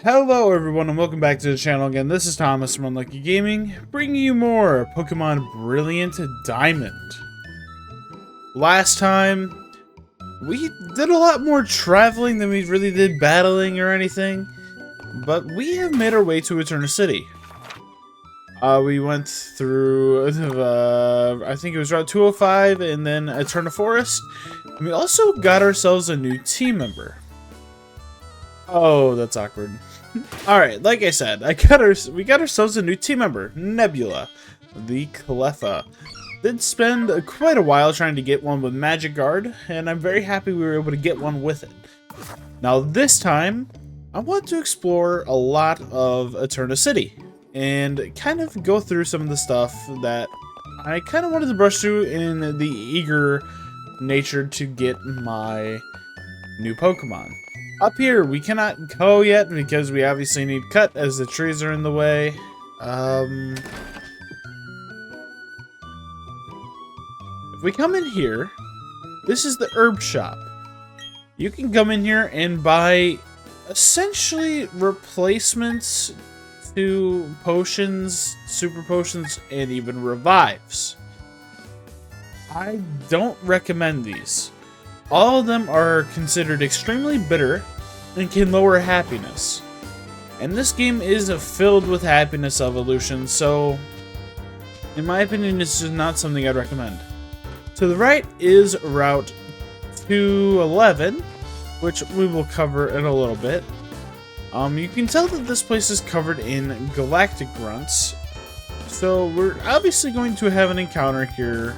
Hello everyone and welcome back to the channel again. This is Thomas from Unlucky Gaming, bringing you more Pokemon Brilliant Diamond. Last time, we did a lot more traveling than we really did battling or anything, but we have made our way to Eterna City. We went through, I think it was Route 205 and then Eterna Forest, and we also got ourselves a new team member. Oh, that's awkward. Alright, like I said, we got ourselves a new team member, Nebula, the Cleffa. Did spend quite a while trying to get one with Magic Guard, and I'm very happy we were able to get one with it. Now this time, I want to explore a lot of Eterna City, and kind of go through some of the stuff that I kind of wanted to brush through in the eager nature to get my new Pokemon. Up here, we cannot go yet because we obviously need cut as the trees are in the way. If we come in here, this is the herb shop. You can come in here and buy essentially replacements to potions, super potions, and even revives. I don't recommend these. All of them are considered extremely bitter and can lower happiness. And this game is filled with happiness evolution, so in my opinion, this is not something I'd recommend. To the right is Route 211, which we will cover in a little bit. You can tell that this place is covered in galactic grunts, so we're obviously going to have an encounter here.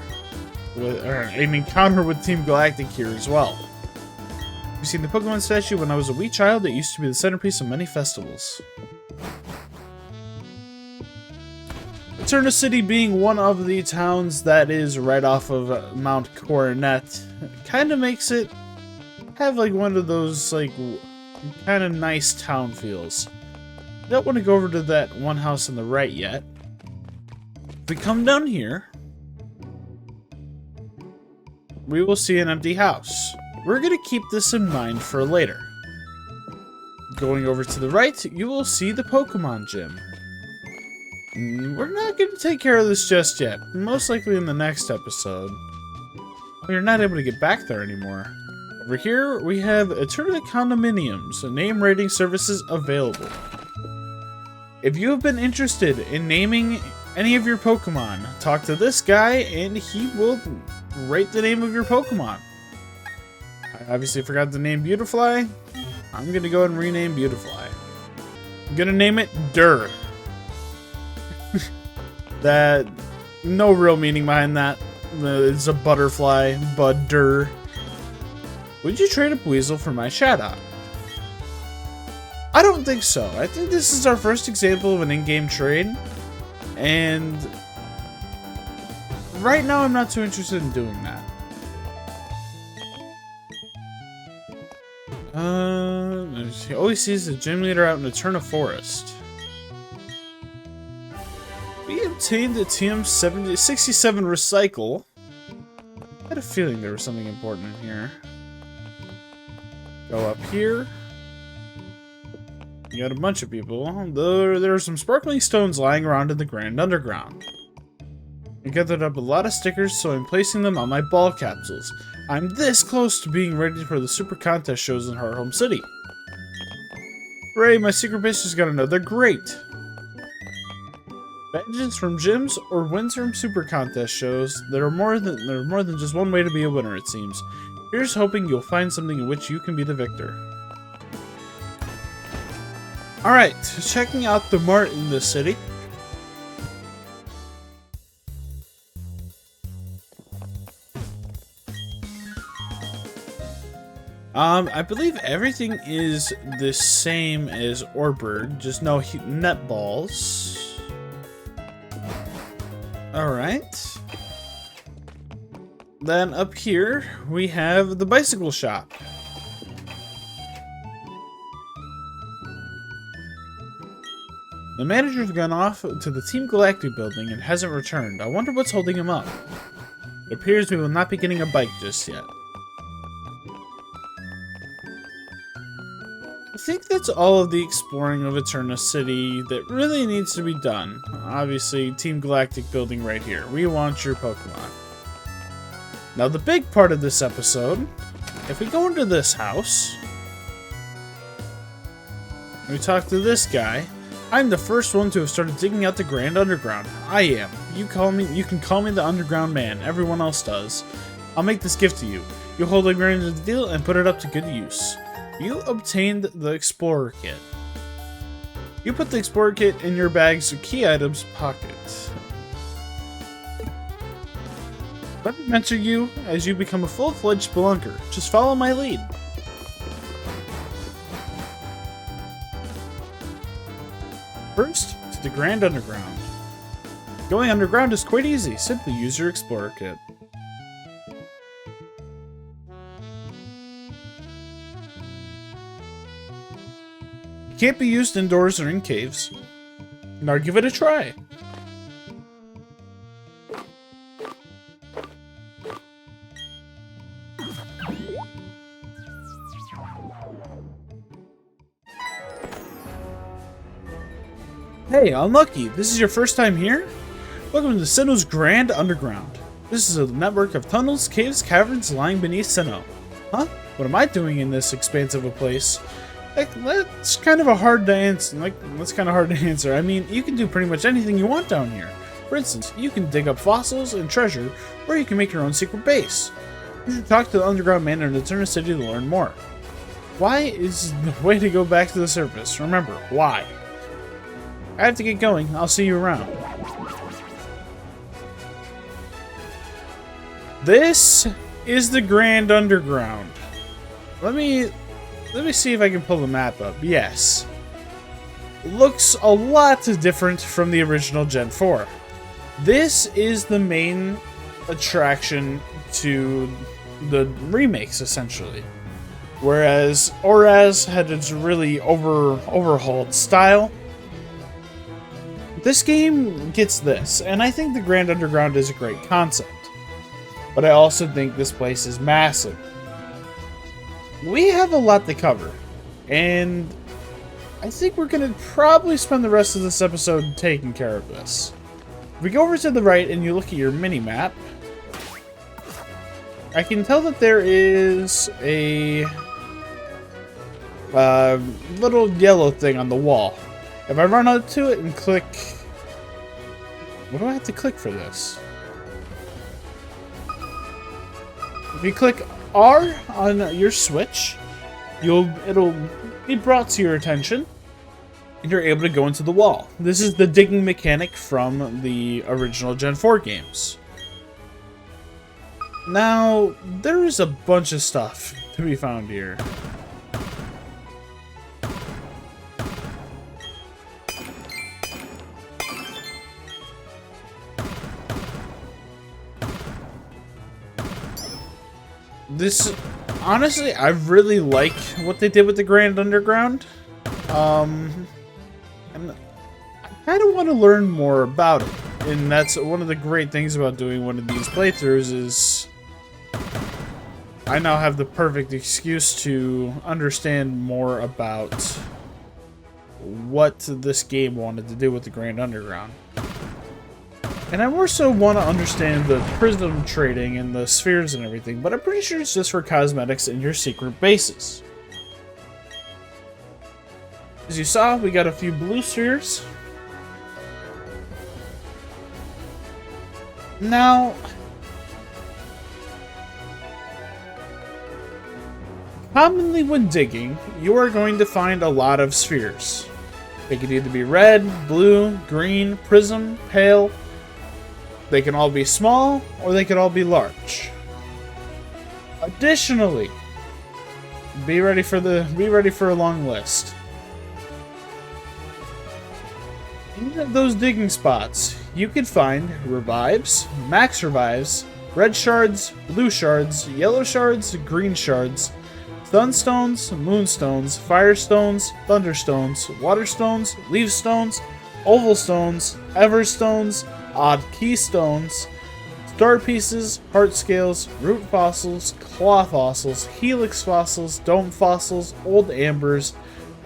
An encounter with Team Galactic here as well. You've seen the Pokemon statue. When I was a wee child, it used to be the centerpiece of many festivals. Eterna City being one of the towns that is right off of Mount Coronet, kind of makes it have like one of those like kind of nice town feels. Don't want to go over to that one house on the right yet. If we come down here, we will see an empty house. We're going to keep this in mind for later. Going over to the right, you will see the Pokemon gym. We're not going to take care of this just yet. Most likely in the next episode. We're not able to get back there anymore. Over here, we have Eterna Condominiums, name rating services available. If you have been interested in naming any of your Pokemon, talk to this guy and he will rate the name of your Pokemon. I obviously forgot the name Beautifly. I'm gonna go ahead and rename Beautifly. I'm gonna name it Durr. That, no real meaning behind that. It's a butterfly, but Durr. Would you trade a Weasel for my Shadow? I don't think so. I think this is our first example of an in-game trade. And right now, I'm not too interested in doing that. He always sees the gym leader out in Eterna Forest. We obtained the TM67 Recycle. I had a feeling there was something important in here. Go up here. You got a bunch of people. There are some sparkling stones lying around in the Grand Underground. I gathered up a lot of stickers, so I'm placing them on my ball capsules. I'm this close to being ready for the super contest shows in our home city. Hooray, my secret base just got another great. Badges from gyms or wins from super contest shows. There are more than just one way to be a winner, it seems. Here's hoping you'll find something in which you can be the victor. Alright, checking out the mart in this city. I believe everything is the same as Orberg, just no net balls. Alright. Then up here, we have the bicycle shop. The manager's gone off to the Team Galactic building and hasn't returned. I wonder what's holding him up. It appears we will not be getting a bike just yet. I think that's all of the exploring of Eterna City that really needs to be done. Obviously, Team Galactic building right here. We want your Pokemon. Now, the big part of this episode, if we go into this house, we talk to this guy. I'm the first one to have started digging out the Grand Underground. I am. You can call me the Underground Man. Everyone else does. I'll make this gift to you. You hold a grand of the deal and put it up to good use. You obtained the Explorer Kit. You put the Explorer Kit in your bag's key items pocket. Let me mentor you as you become a full-fledged spelunker. Just follow my lead. First, to the Grand Underground. Going underground is quite easy. Simply use your Explorer Kit. It can't be used indoors or in caves. Now give it a try. Hey, Unlucky, this is your first time here? Welcome to Sinnoh's Grand Underground. This is a network of tunnels, caves, caverns lying beneath Sinnoh. Huh? What am I doing in this expansive a place? That's kind of hard to answer. I mean, you can do pretty much anything you want down here. For instance, you can dig up fossils and treasure, or you can make your own secret base. You should talk to the Underground Man in Eterna City to learn more. Why is the way to go back to the surface. Remember, why? I have to get going. I'll see you around. This is the Grand Underground. Let me see if I can pull the map up. Yes. Looks a lot different from the original Gen 4. This is the main attraction to the remakes, essentially. Whereas Oraz had its really overhauled style. This game gets this, and I think the Grand Underground is a great concept. But I also think this place is massive. We have a lot to cover, and I think we're going to probably spend the rest of this episode taking care of this. If we go over to the right and you look at your mini-map, I can tell that there is a little yellow thing on the wall. If I run up to it and click... What do I have to click for this? If you click R on your Switch, it'll be brought to your attention, and you're able to go into the wall. This is the digging mechanic from the original Gen 4 games. Now, there is a bunch of stuff to be found here. Honestly, I really like what they did with the Grand Underground. And I kind of want to learn more about it. And that's one of the great things about doing one of these playthroughs is I now have the perfect excuse to understand more about what this game wanted to do with the Grand Underground. And I more so want to understand the prism trading and the spheres and everything, but I'm pretty sure it's just for cosmetics in your secret bases. As you saw, we got a few blue spheres. Now, commonly when digging, you are going to find a lot of spheres. They could either be red, blue, green, prism, pale. They can all be small, or they could all be large. Additionally, be ready for a long list. In those digging spots, you can find revives, max revives, red shards, blue shards, yellow shards, green shards, sunstones, moonstones, firestones, thunderstones, waterstones, leaf stones, oval stones, everstones, odd keystones, star pieces, heart scales, root fossils, claw fossils, helix fossils, dome fossils, old ambers,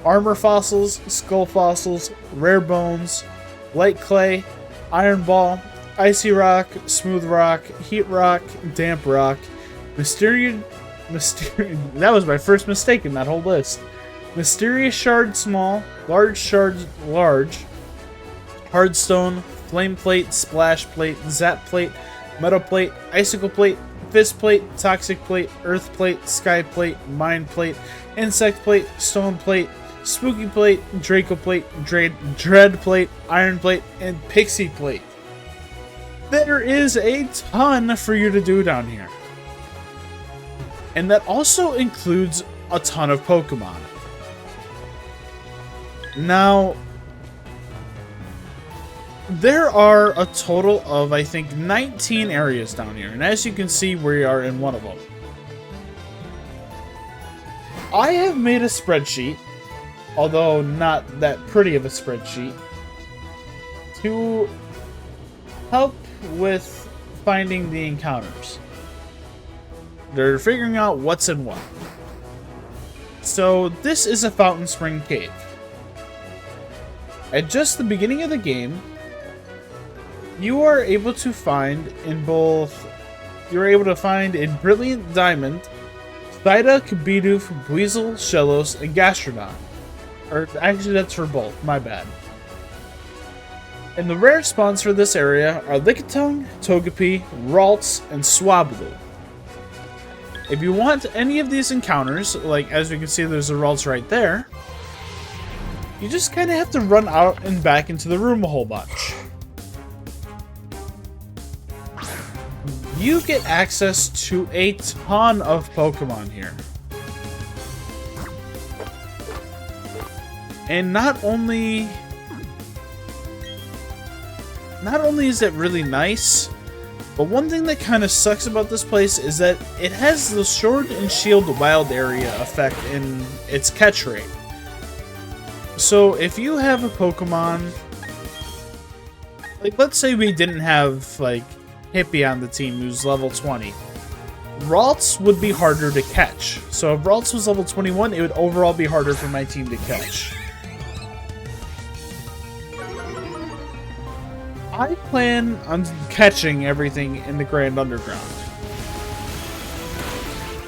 armor fossils, skull fossils, rare bones, light clay, iron ball, icy rock, smooth rock, heat rock, damp rock, mysterious, that was my first mistake in that whole list. Mysterious shard small, large shards large, hardstone, flame plate, splash plate, zap plate, metal plate, icicle plate, fist plate, toxic plate, earth plate, sky plate, mine plate, insect plate, stone plate, spooky plate, Draco plate, dread plate, iron plate, and pixie plate. There is a ton for you to do down here. And that also includes a ton of Pokemon. Now, there are a total of, I think, 19 areas down here. And as you can see, we are in one of them. I have made a spreadsheet, although not that pretty of a spreadsheet, to help with finding the encounters. They're figuring out what's in what. So this is a Fountain Spring Cave. At just the beginning of the game, you are able to find in Brilliant Diamond, Psyduck, Bidoof, Weasel, Shellos, and Gastrodon. Or actually that's for both, my bad. And the rare spawns for this area are Lickitung, Togepi, Ralts, and Swablu. If you want any of these encounters, like as we can see there's a Ralts right there, you just kind of have to run out and back into the room a whole bunch. You get access to a ton of Pokemon here. And not only is it really nice, but one thing that kind of sucks about this place is that it has the Sword and Shield Wild Area effect in its catch rate. So if you have a Pokemon, like let's say we didn't have like Hippie on the team who's level 20, Ralts would be harder to catch. So if Ralts was level 21, it would overall be harder for my team to catch. I plan on catching everything in the Grand Underground.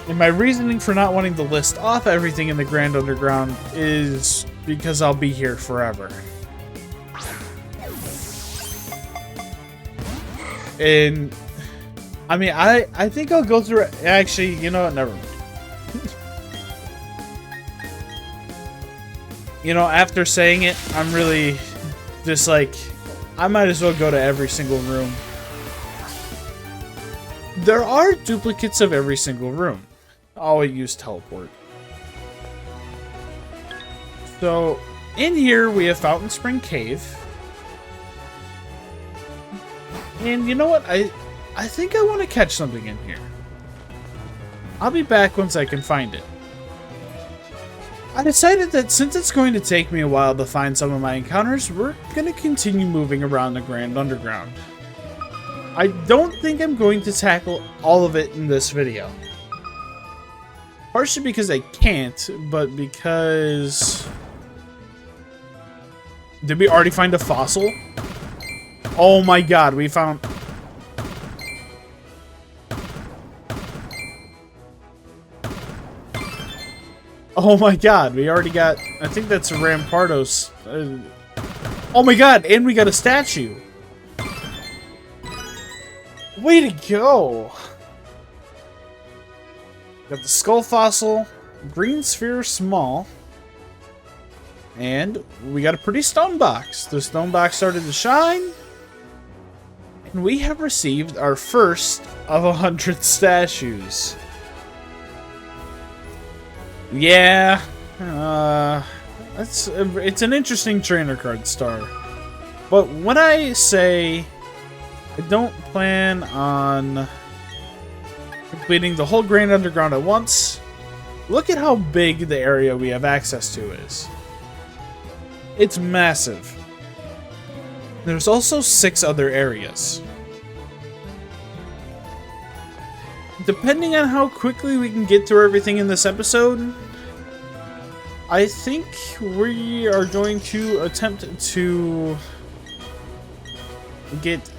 And my reasoning for not wanting to list off everything in the Grand Underground is because I'll be here forever. And I mean, I think I'll go through it. Actually, you know what? Never mind. You know, after saying it, I'm really just like, I might as well go to every single room. There are duplicates of every single room. I'll use teleport. So, in here we have Fountain Spring Cave. And you know what? I think I want to catch something in here. I'll be back once I can find it. I decided that since it's going to take me a while to find some of my encounters, we're going to continue moving around the Grand Underground. I don't think I'm going to tackle all of it in this video. Partially because I can't, but because... Did we already find a fossil? Oh my god, we found... Oh my god, we already got... I think that's a Rampardos. Oh my god, and we got a statue. Way to go. Got the skull fossil, green sphere small, and we got a pretty stone box. The stone box started to shine, and we have received our first of 100 statues. Yeah, it's an interesting trainer card star. But when I say I don't plan on completing the whole Grand Underground at once, look at how big the area we have access to is. It's massive. There's also 6 other areas. Depending on how quickly we can get through everything in this episode, I think we are going to attempt to get...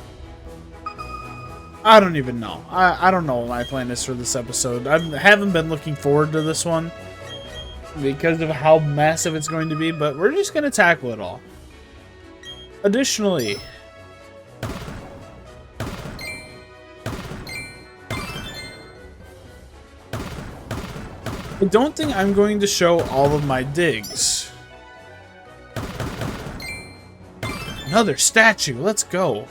I don't even know. I don't know what my plan is for this episode. I haven't been looking forward to this one because of how massive it's going to be, but we're just going to tackle it all. Additionally, I don't think I'm going to show all of my digs. Another statue, let's go.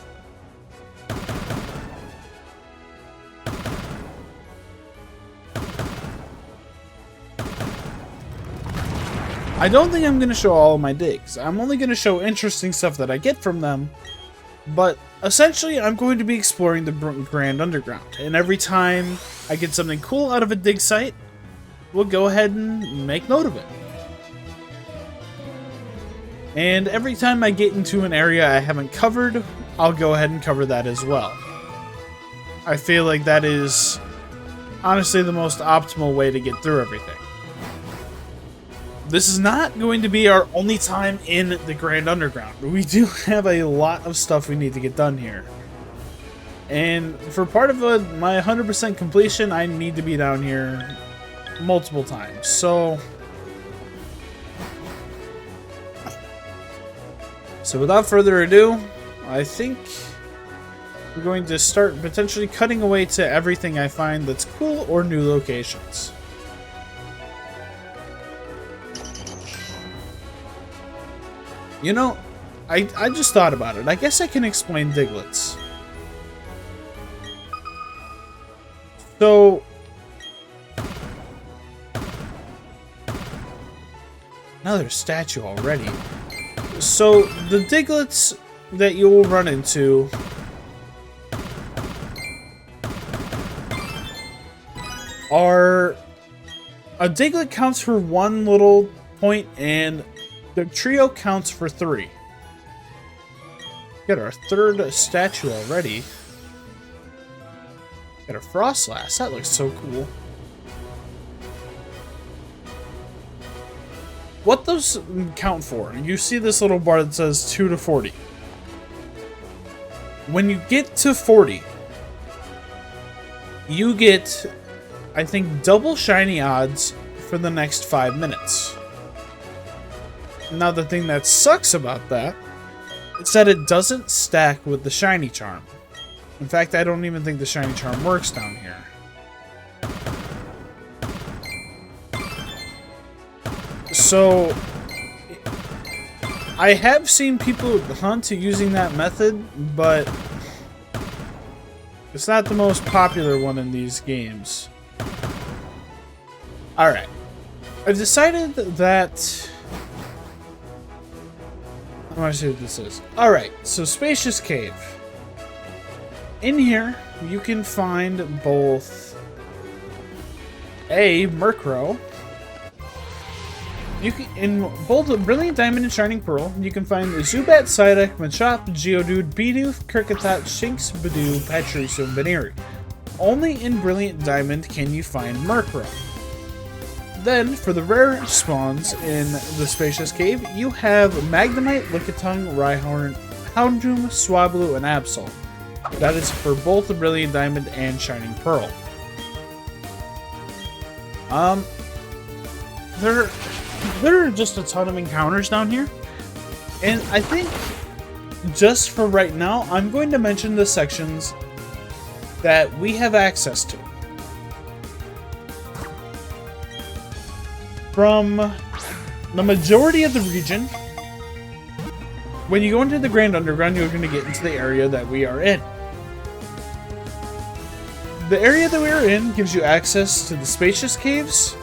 I don't think I'm going to show all of my digs. I'm only going to show interesting stuff that I get from them. But essentially, I'm going to be exploring the Grand Underground. And every time I get something cool out of a dig site, we'll go ahead and make note of it. And every time I get into an area I haven't covered, I'll go ahead and cover that as well. I feel like that is honestly the most optimal way to get through everything. This is not going to be our only time in the Grand Underground. We do have a lot of stuff we need to get done here. And for part of my 100% completion, I need to be down here multiple times. So without further ado, I think we're going to start potentially cutting away to everything I find that's cool or new locations. You know, I just thought about it. I guess I can explain Diglets. So, another statue already. So, the Diglets that you will run into are... A Diglett counts for one little point, and the trio counts for 3. Got our third statue already. Got a Frostlass. That looks so cool. What those count for? You see this little bar that says 2 to 40. When you get to 40, you get, I think, double shiny odds for the next 5 minutes. Now, the thing that sucks about that is that it doesn't stack with the shiny charm. In fact, I don't even think the shiny charm works down here. So, I have seen people hunt using that method, but it's not the most popular one in these games. Alright. I've decided that... I want to see what this is. Alright, so Spacious Cave. In here, you can find both a Murkrow. You can, in both Brilliant Diamond and Shining Pearl, you can find Zubat, Psyduck, Machop, Geodude, Bidoof, Kricketot, Shinx, Badoo, Pachirisu, and Baneri. Only in Brilliant Diamond can you find Murkrow. Then, for the rare spawns in the Spacious Cave, you have Magnemite, Lickitung, Rhyhorn, Houndoom, Swablu, and Absol. That is for both the Brilliant Diamond and Shining Pearl. There are just a ton of encounters down here, and I think just for right now, I'm going to mention the sections that we have access to. From the majority of the region, when you go into the Grand Underground, you're going to get into the area that we are in. The area that we are in gives you access to the Spacious Caves,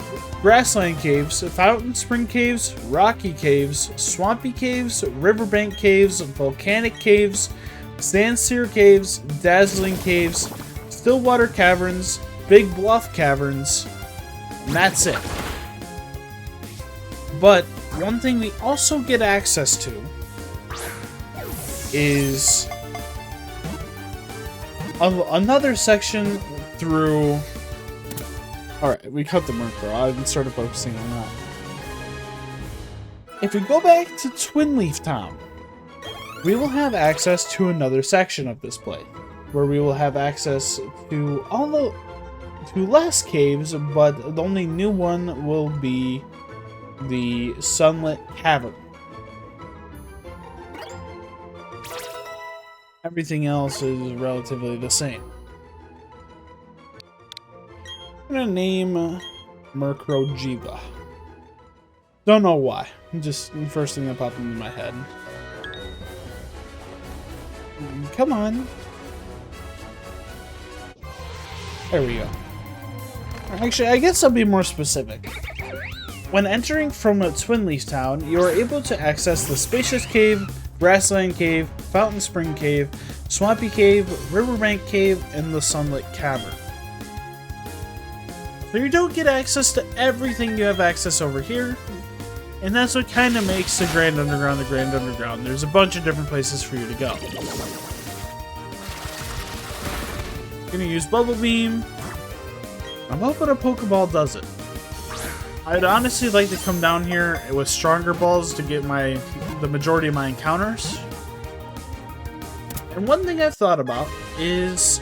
Grassland Caves, Fountain Spring Caves, Rocky Caves, Swampy Caves, Riverbank Caves, Volcanic Caves, Sandseer Caves, Dazzling Caves, Stillwater Caverns, Big Bluff Caverns, and that's it. But one thing we also get access to is another section through... Alright, we cut the Murkrow. I started focusing on that. If we go back to Twin Leaf Town, we will have access to another section of this place, where we will have access to less caves, but the only new one will be the Sunlit Cavern. Everything else is relatively the same. I'm gonna name Murkrojiva. Don't know why. Just the first thing that popped into my head. Come on. There we go. Actually, I guess I'll be more specific. When entering from a Twin Leaf Town, you are able to access the Spacious Cave, Grassland Cave, Fountain Spring Cave, Swampy Cave, Riverbank Cave, and the Sunlit Cavern. So you don't get access to everything you have access over here, and that's what kind of makes the Grand Underground the Grand Underground. There's a bunch of different places for you to go. Gonna use Bubble Beam. I'm hoping a Pokeball does it. I'd honestly like to come down here with stronger balls to get the majority of my encounters. And one thing I've thought about is,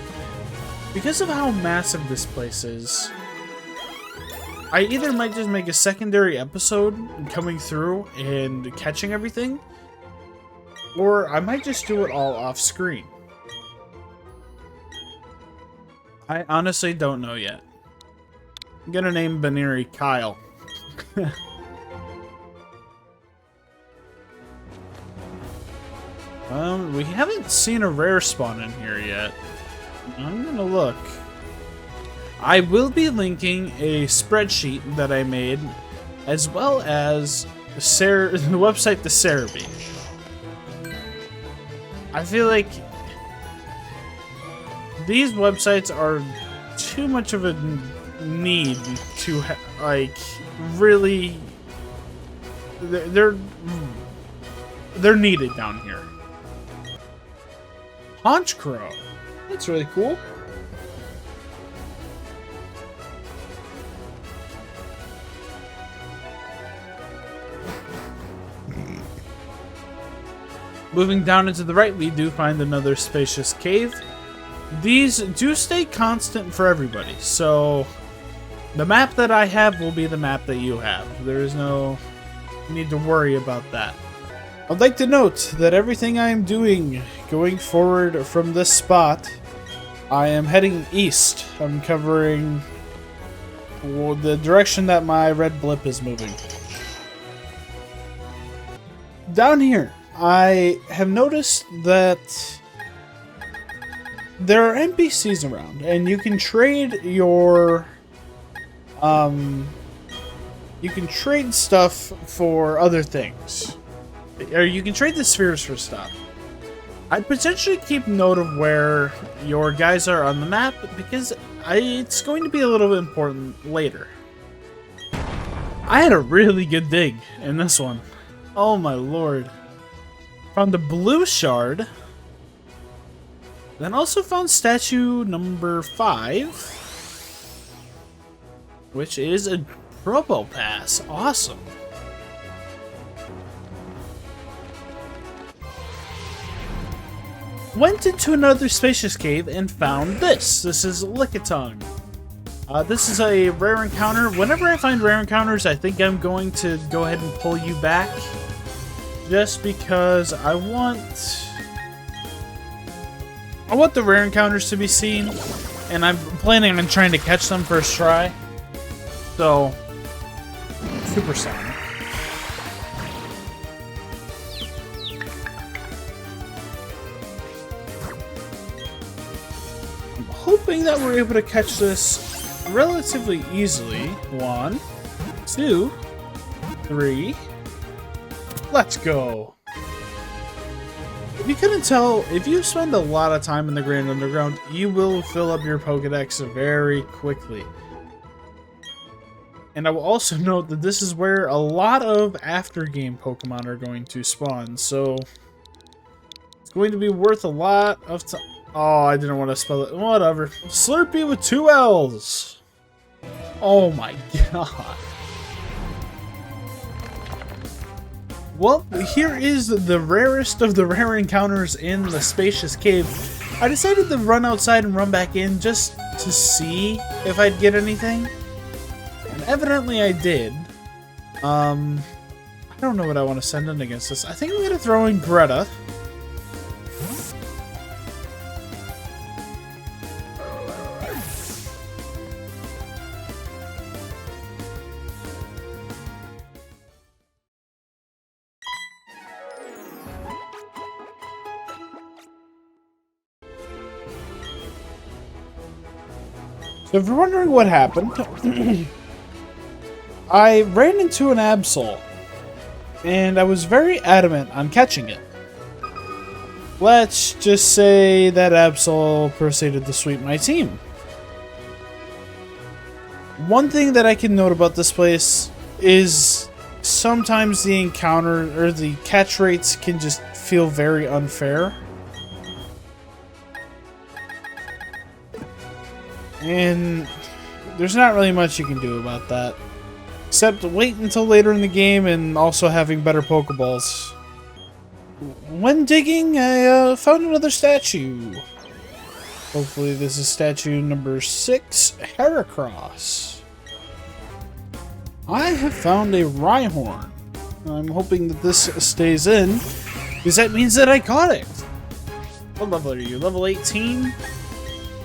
because of how massive this place is, I either might just make a secondary episode coming through and catching everything, or I might just do it all off screen. I honestly don't know yet. I'm gonna name Baneri Kyle. We haven't seen a rare spawn in here yet. I'm gonna look. I will be linking a spreadsheet that I made, as well as the website to Cerebi. I feel like these websites are too much of a need to like really. They're needed down here. Haunch Crow. That's really cool. Moving down into the right, we do find another spacious cave. These do stay constant for everybody, so the map that I have will be the map that you have. There is no need to worry about that. I'd like to note that everything I am doing going forward from this spot, I am heading east. I'm covering the direction that my red blip is moving. Down here, I have noticed that there are NPCs around, and you can trade your you can trade stuff for other things. Or you can trade the spheres for stuff. I'd potentially keep note of where your guys are on the map, because it's going to be a little bit important later. I had a really good dig in this one. Oh my lord. Found a blue shard. Then also found statue number 5, which is a Probopass. Awesome. Went into another spacious cave and found this. This is Lickitung. This is a rare encounter. Whenever I find rare encounters, I think I'm going to go ahead and pull you back, just because I want the rare encounters to be seen, and I'm planning on trying to catch them first try. So, Supersonic. I'm hoping that we're able to catch this relatively easily. 1, 2, 3. Let's go. If you couldn't tell, if you spend a lot of time in the Grand Underground, you will fill up your Pokedex very quickly. And I will also note that this is where a lot of after-game Pokemon are going to spawn, so it's going to be worth a lot of time. Oh, I didn't want to spell it. Whatever. Slurpee with 2 L's. Oh my god. Well, here is the rarest of the rare encounters in the spacious cave. I decided to run outside and run back in just to see if I'd get anything. And evidently I did. I don't know what I want to send in against this. I think I'm going to throw in Greta. So if you're wondering what happened, I ran into an Absol, and I was very adamant on catching it. Let's just say that Absol proceeded to sweep my team. One thing that I can note about this place is sometimes the encounter or the catch rates can just feel very unfair. And there's not really much you can do about that. Except wait until later in the game and also having better Pokeballs. When digging, I found another statue. Hopefully this is statue number 6, Heracross. I have found a Rhyhorn. I'm hoping that this stays in, because that means that I caught it. What level are you? Level 18?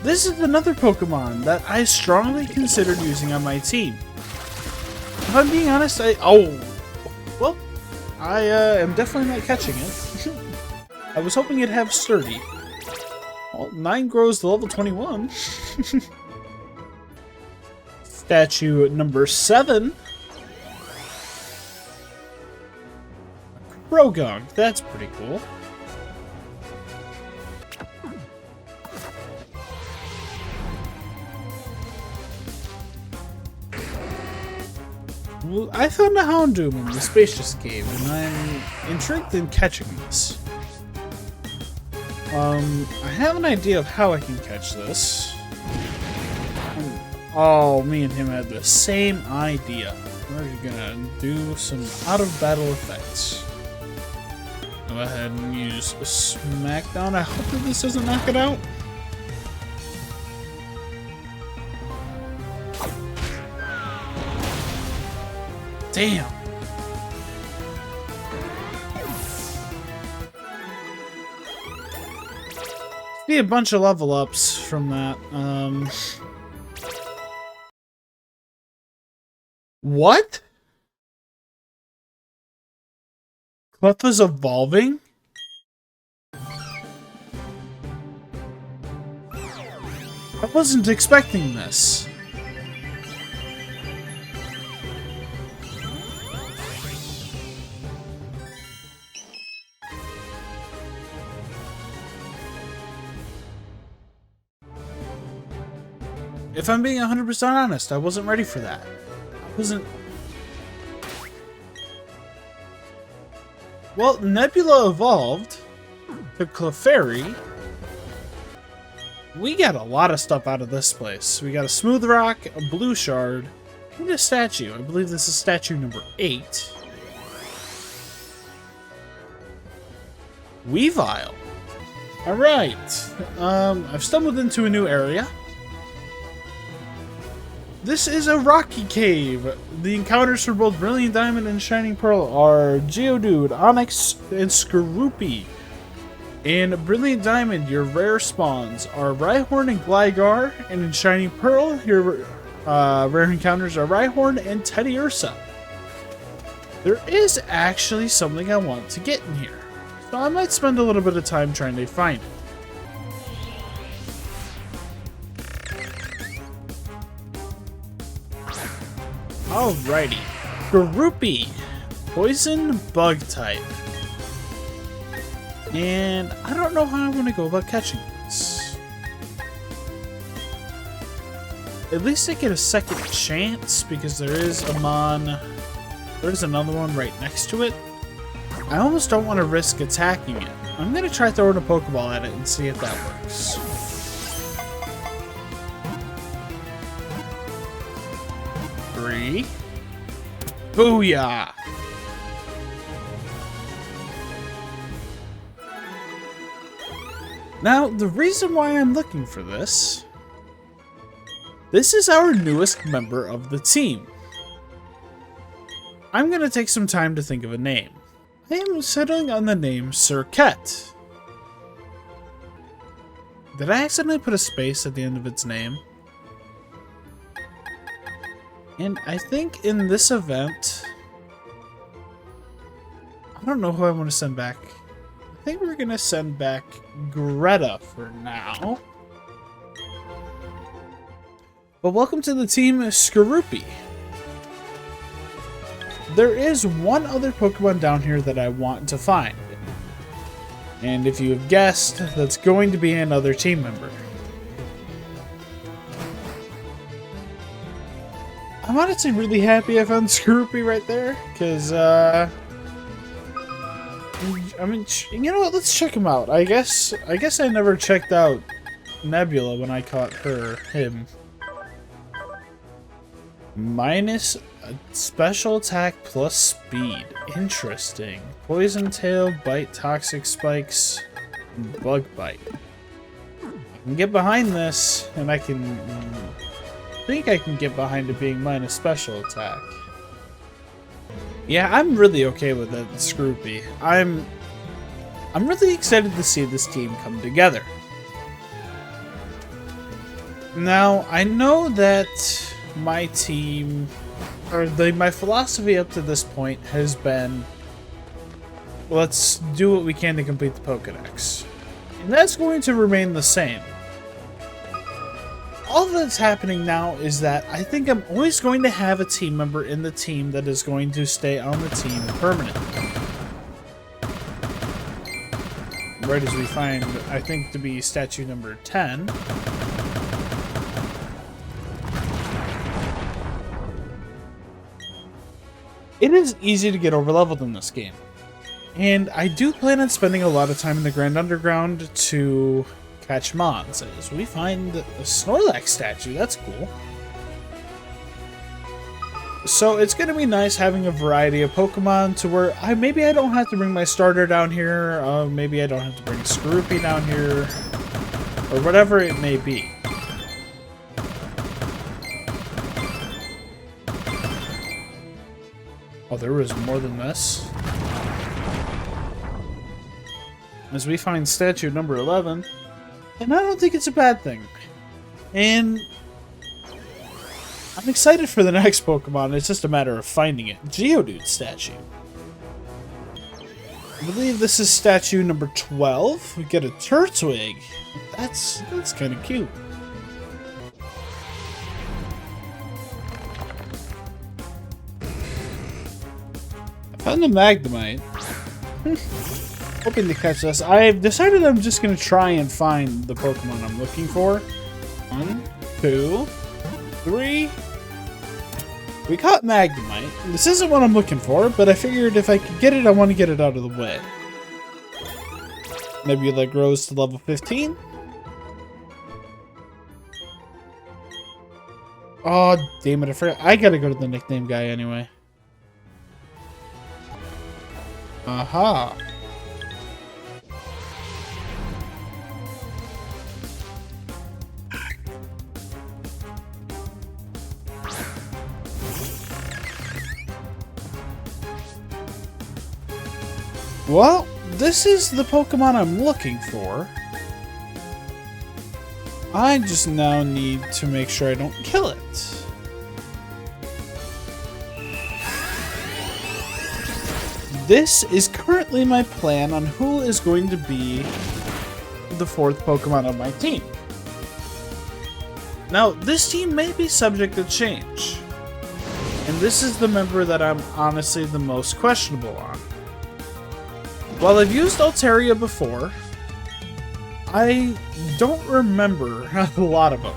This is another Pokemon that I strongly considered using on my team. If I'm being honest, I am definitely not catching it. I was hoping it'd have Sturdy. Well, 9 grows to level 21. Statue number 7. Rogong, that's pretty cool. Well, I found a Houndoom in the spacious cave, and I'm intrigued in catching this. I have an idea of how I can catch this. Oh, me and him had the same idea. We're gonna do some out-of-battle effects. Go ahead and use Smackdown. I hope that this doesn't knock it out. Damn. See a bunch of level ups from that. What? Cleffa's evolving? I wasn't expecting this. If I'm being 100% honest, I wasn't ready for that. I wasn't... Well, Nebula evolved to Clefairy. We got a lot of stuff out of this place. We got a Smooth Rock, a Blue Shard, and a statue. I believe this is statue number 8. Weavile. Alright. I've stumbled into a new area. This is a rocky cave. The encounters for both Brilliant Diamond and Shining Pearl are Geodude, Onyx, and Skorupi. In Brilliant Diamond, your rare spawns are Rhyhorn and Gligar, and in Shining Pearl, your rare encounters are Rhyhorn and Teddiursa. There is actually something I want to get in here, so I might spend a little bit of time trying to find it. Alrighty. Skorupi. Poison bug type. And I don't know how I'm going to go about catching this. At least I get a second chance because there is there's another one right next to it. I almost don't want to risk attacking it. I'm going to try throwing a Pokeball at it and see if that works. Booyah! Now, the reason why I'm looking for this is our newest member of the team. I'm going to take some time to think of a name. I am settling on the name Circuit. Did I accidentally put a space at the end of its name? And I think in this event, I don't know who I want to send back. I think we're going to send back Greta for now. But welcome to the team, Skorupi. There is one other Pokemon down here that I want to find. And if you have guessed, that's going to be another team member. I'm honestly really happy I found Skorupi right there, because, I mean, you know what, let's check him out. I guess I never checked out Nebula when I caught him. Minus a special attack plus speed. Interesting. Poison tail, bite, toxic spikes, and bug bite. I can get behind this, and I think I can get behind it being minus special attack. Yeah, I'm really okay with that, Skorupi. I'm really excited to see this team come together. Now, I know that my team, or my philosophy up to this point has been, let's do what we can to complete the Pokédex. And that's going to remain the same. All that's happening now is that I think I'm always going to have a team member in the team that is going to stay on the team permanently. Right as we find, I think, to be statue number 10. It is easy to get overleveled in this game. And I do plan on spending a lot of time in the Grand Underground to catch Mons, as we find a Snorlax statue. That's cool. So it's going to be nice having a variety of Pokemon to where maybe I don't have to bring my starter down here, maybe I don't have to bring Skorupi down here, or whatever it may be. Oh, there was more than this. As we find statue number 11. And I don't think it's a bad thing. And I'm excited for the next Pokemon. It's just a matter of finding it. Geodude statue. I believe this is statue number 12. We get a Turtwig. That's kind of cute. Found a Magnemite. Hoping to catch this. I've decided I'm just going to try and find the Pokemon I'm looking for. 1, 2, 3. We caught Magnemite. This isn't what I'm looking for, but I figured if I could get it, I want to get it out of the way. Nebula grows to level 15. Oh, damn it. I forgot. I gotta go to the nickname guy anyway. Aha. Well, this is the Pokemon I'm looking for. I just now need to make sure I don't kill it. This is currently my plan on who is going to be the 4th Pokemon of my team. Now, this team may be subject to change. And this is the member that I'm honestly the most questionable on. While I've used Altaria before, I don't remember a lot of them.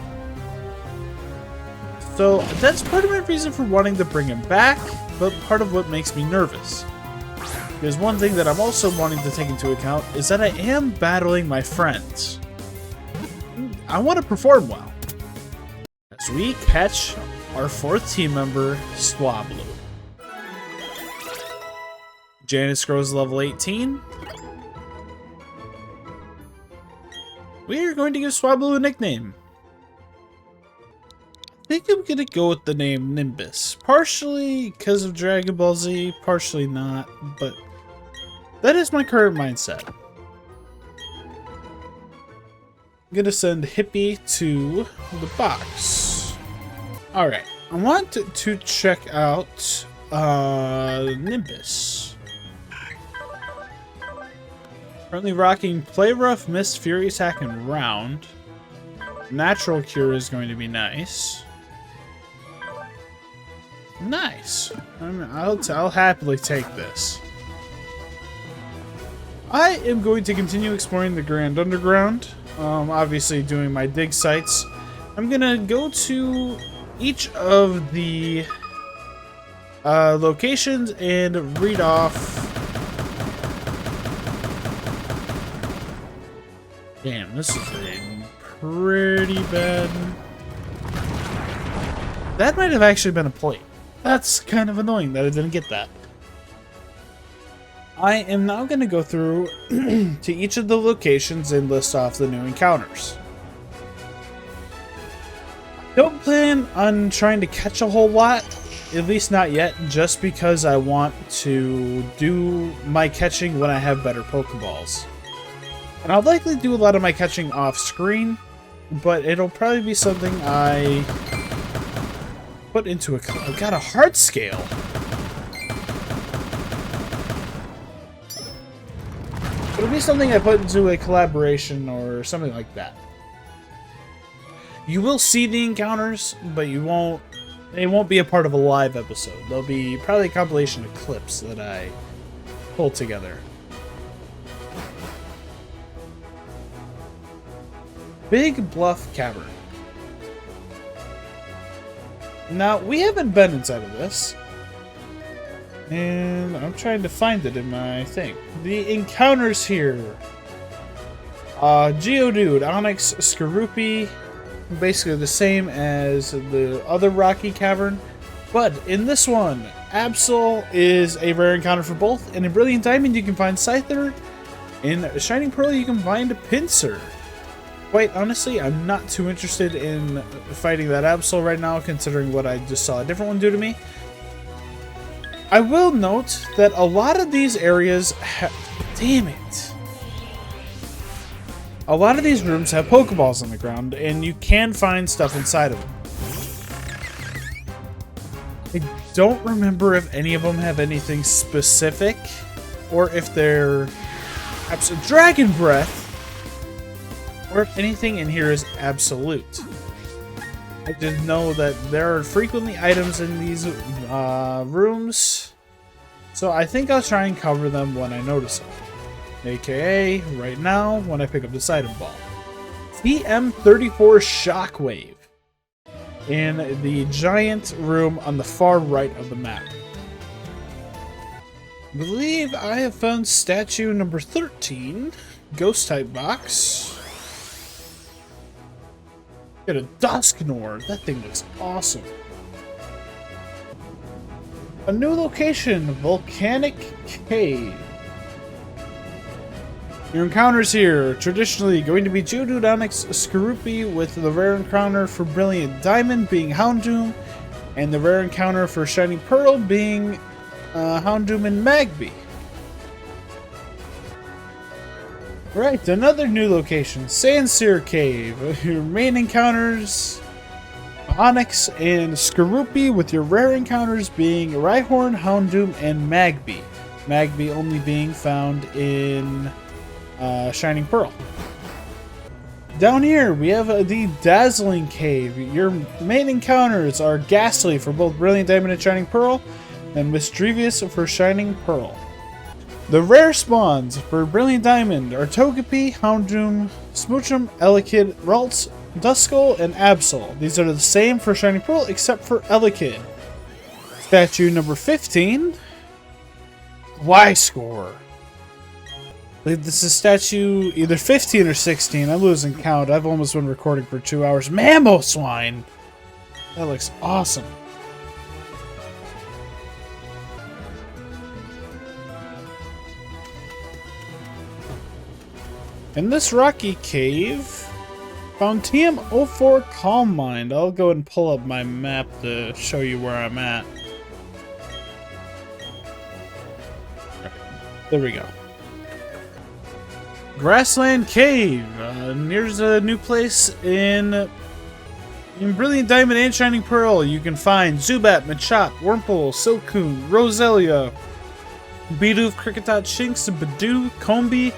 So that's part of my reason for wanting to bring him back, but part of what makes me nervous. Because one thing that I'm also wanting to take into account is that I am battling my friends. I want to perform well. As we catch our 4th team member, Swablu. Janice grows to level 18. We are going to give Swablu a nickname. I think I'm going to go with the name Nimbus. Partially because of Dragon Ball Z, partially not, but that is my current mindset. I'm going to send Hippie to the box. Alright, I want to check out Nimbus. Currently rocking Play Rough, Mist, Fury Attack, and Round. Natural Cure is going to be nice. Nice. I'll happily take this. I am going to continue exploring the Grand Underground. Obviously doing my dig sites. I'm gonna go to each of the locations and read off. Damn, this is a pretty bad. That might have actually been a plate. That's kind of annoying that I didn't get that. I am now going to go through to each of the locations and list off the new encounters. Don't plan on trying to catch a whole lot, at least not yet, just because I want to do my catching when I have better Pokeballs. And I'll likely do a lot of my catching off screen, but it'll probably be something I put into I've got a heart scale. It'll be something I put into a collaboration or something like that. You will see the encounters, but they won't be a part of a live episode. They'll be probably a compilation of clips that I pull together. Big Bluff Cavern. Now, we haven't been inside of this. And I'm trying to find it in my thing. The encounters here. Geodude, Onyx, Skorupi. Basically the same as the other Rocky Cavern. But in this one, Absol is a rare encounter for both. And in Brilliant Diamond, you can find Scyther. In Shining Pearl, you can find Pinsir. Quite honestly, I'm not too interested in fighting that Absol right now, considering what I just saw a different one do to me. I will note that a lot of these areas damn it. A lot of these rooms have Pokeballs on the ground, and you can find stuff inside of them. I don't remember if any of them have anything specific, or if they're Dragon Breath, or if anything in here is absolute. I just know that there are frequently items in these rooms, so I think I'll try and cover them when I notice them. AKA, right now, when I pick up this item ball. TM34 Shockwave in the giant room on the far right of the map. I believe I have found statue number 13, Ghost type box. Get a Dusknor. That thing looks awesome. A new location, Volcanic Cave. Your encounters here are traditionally going to be Geodude, Onyx, Skorupi, with the rare encounter for Brilliant Diamond being Houndoom, and the rare encounter for Shining Pearl being Houndoom and Magby. Right, another new location, Sandsear Cave. Your main encounters, Onyx and Skorupi, with your rare encounters being Rhyhorn, Houndoom, and Magby. Magby only being found in Shining Pearl. Down here, we have the Dazzling Cave. Your main encounters are Ghastly for both Brilliant Diamond and Shining Pearl, and Mischievous for Shining Pearl. The rare spawns for Brilliant Diamond are Togepi, Houndoom, Smoochum, Elekid, Ralts, Duskull, and Absol. These are the same for Shining Pearl except for Elekid. Statue number 15, Y-Score. This is statue either 15 or 16. I'm losing count. I've almost been recording for 2 hours. Mamoswine! That looks awesome. In this rocky cave, found TM04 Calm Mind. I'll go and pull up my map to show you where I'm at. There we go. Grassland Cave. Here's a new place in Brilliant Diamond and Shining Pearl. You can find Zubat, Machop, Wurmple, Silcoon, Roselia, Bidoof, Kricketot, Shinx, Badoo, Combee,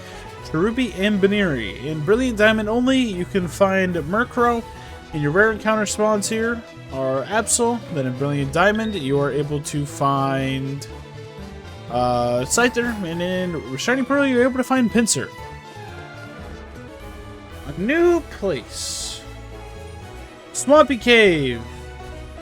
Cherubi, and Baneri. In Brilliant Diamond only, you can find Murkrow, and your rare encounter spawns here are Absol. Then in Brilliant Diamond, you are able to find Scyther, and in Shining Pearl, you're able to find Pinsir. A new place. Swampy Cave.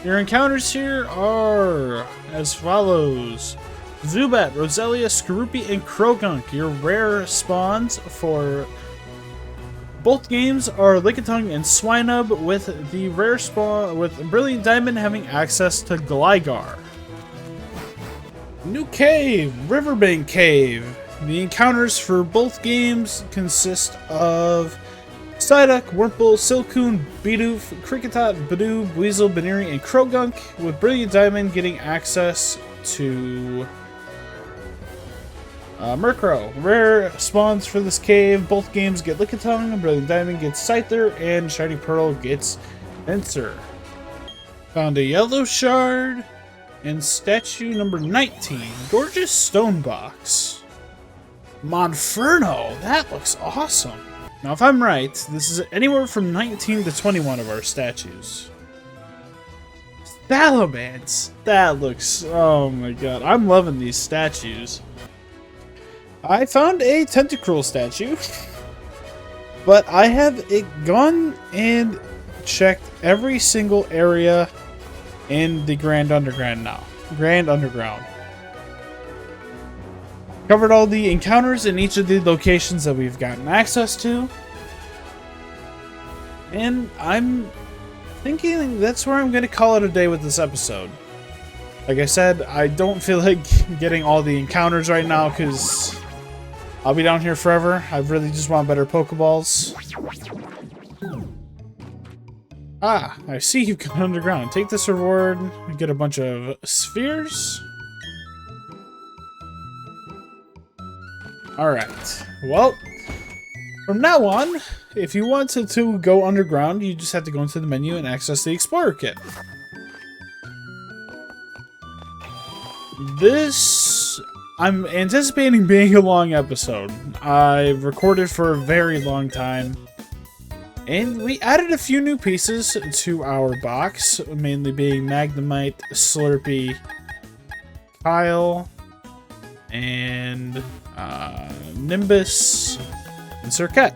Your encounters here are as follows. Zubat, Roselia, Skorupi, and Krogunk. Your rare spawns for both games are Lickitung and Swinub, with the rare spawn with Brilliant Diamond having access to Gligar. New cave, Riverbank Cave. The encounters for both games consist of Psyduck, Wurmple, Silcoon, Bidoof, Kricketot, Badoo, Weasel, Baneri, and Krogunk, with Brilliant Diamond getting access to Murkrow. Rare spawns for this cave. Both games get Lickitung, Brilliant Diamond gets Scyther, and Shining Pearl gets Pinsir. Found a yellow shard and statue number 19. Gorgeous stone box. Monferno. That looks awesome. Now, if I'm right, this is anywhere from 19 to 21 of our statues. Salamence. That looks... oh my god. I'm loving these statues. I found a Tentacruel statue, but I have gone and checked every single area in the Grand Underground now. Grand Underground. Covered all the encounters in each of the locations that we've gotten access to. And I'm thinking that's where I'm going to call it a day with this episode. Like I said, I don't feel like getting all the encounters right now because I'll be down here forever. I really just want better Pokeballs. Ah, I see you've gone underground. Take this reward. You get a bunch of spheres. Alright. Well, from now on, if you wanted to go underground, you just have to go into the menu and access the Explorer Kit. This... I'm anticipating being a long episode. I've recorded for a very long time. And we added a few new pieces to our box, mainly being Magnemite, Slurpee, Kyle, and Nimbus, and Surcat.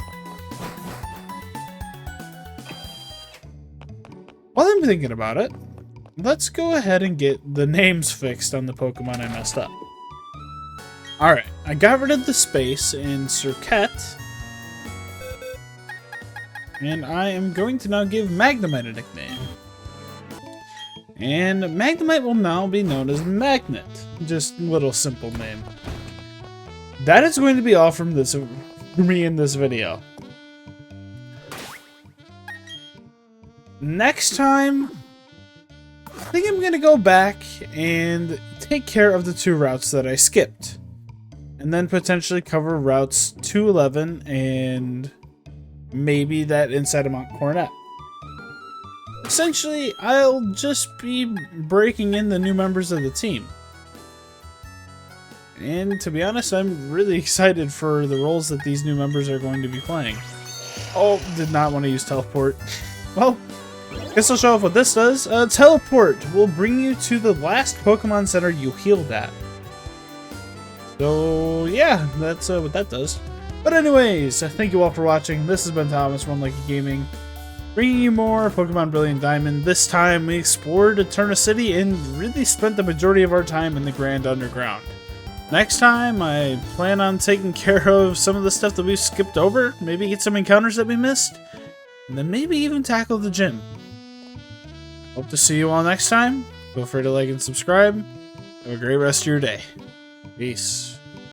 While I'm thinking about it, let's go ahead and get the names fixed on the Pokemon I messed up. Alright, I got rid of the space in Surcat. And I am going to now give Magnemite a nickname. And Magnemite will now be known as Magnet. Just a little simple name. That is going to be all from me in this video. Next time, I think I'm going to go back and take care of the 2 routes that I skipped. And then potentially cover routes 211 and maybe that inside of Mount Coronet. Essentially, I'll just be breaking in the new members of the team. And to be honest, I'm really excited for the roles that these new members are going to be playing. Oh, did not want to use teleport. Well, I guess I'll show off what this does. Teleport will bring you to the last Pokemon Center you healed at. So, yeah, that's what that does. But anyways, thank you all for watching. This has been Thomas from Lucky Gaming, bringing you more Pokemon Brilliant Diamond. This time we explored Eterna City and really spent the majority of our time in the Grand Underground. Next time, I plan on taking care of some of the stuff that we've skipped over, maybe get some encounters that we missed, and then maybe even tackle the gym. Hope to see you all next time. Feel free to like and subscribe. Have a great rest of your day. Peace.